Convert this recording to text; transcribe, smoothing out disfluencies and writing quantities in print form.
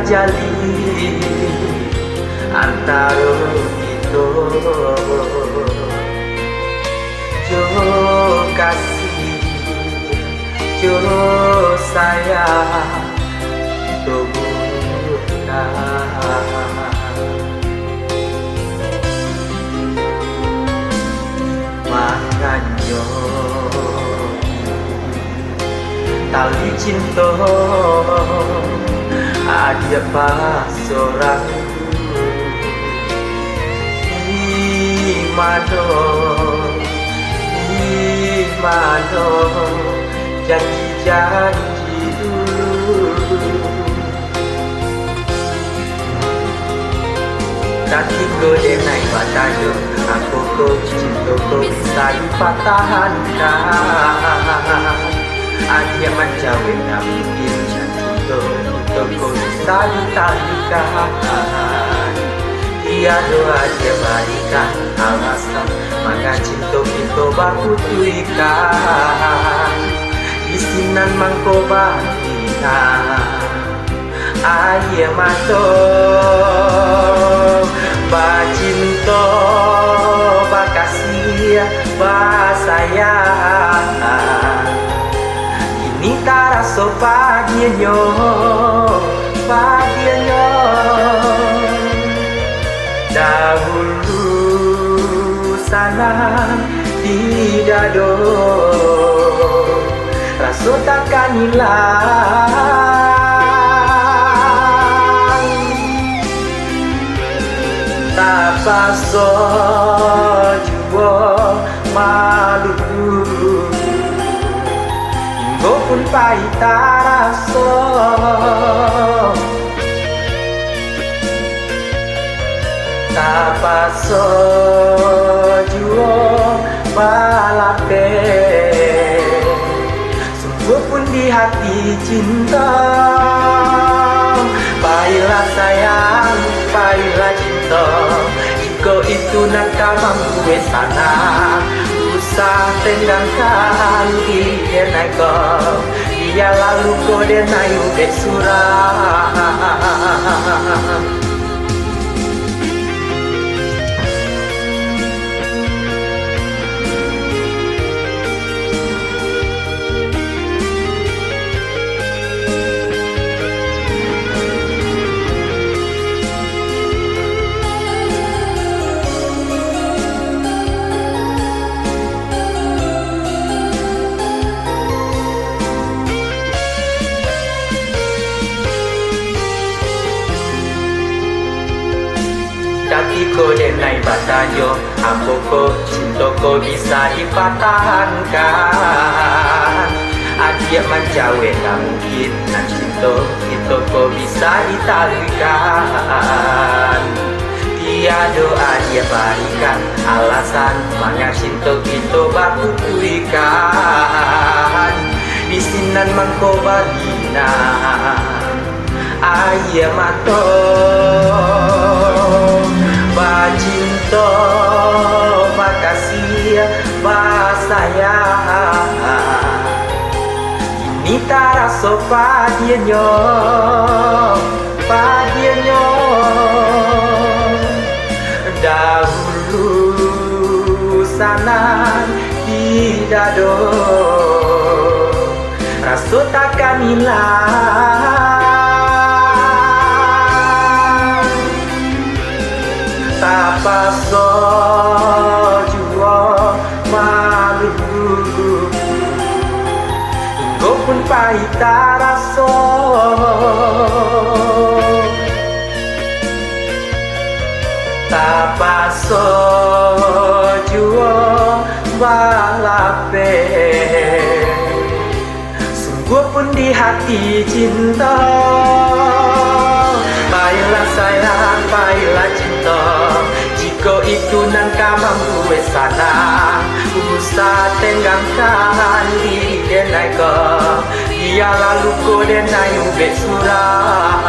jalin antara kita. Jo kasih, jo sayang, jo buka. Makanya tali cinta ada pas orang di mana janji-janji dulu. Tapi kau denai batayo, aku kau cinta kau bisa dipatahkan. Adia menjauh tak mungkin janji kau bisa ditalikan. Dia doa dia berikan alasan, maka cinta kita baku tuikan. Isinan mangko berikan aye mato ba cinta ba kasih ba sayang. Ini taraso padianyo dahulu sana tidak do raso takkan hilang. Tapaso jua malu hingga pun pahit taraso. Tapaso jua balape sungguh pun di hati cinta. Pahitlah sayang, pahitlah cinta, jika itu nak mampu sana. Usah tenggangkan dia naik kau, dia lalu kau dia naik ubek surah. Tapi kau denai batayo, aku kau cinta kau bisa dipatahkan. Adia menjauh tak mungkin, dan cinta kita kau bisa ditalikan. Tiada dia berikan alasan, maka cinta kita baku tuikan. Di sinan mangko bagina aye mato ba cinta ba kasih ba sayang. Ini taraso padianyo dahulu sana tidak do raso takkan hilang. Tapaso jua malu hingga pun pahit taraso. Tapaso jua balape sungguh pun di hati cinta. Pahitlah sayang, pahitlah cinta, jika itu nangka mampu sana. Usah tenggangkan dia naik kau, dia lalu kau dia naik ubek surah.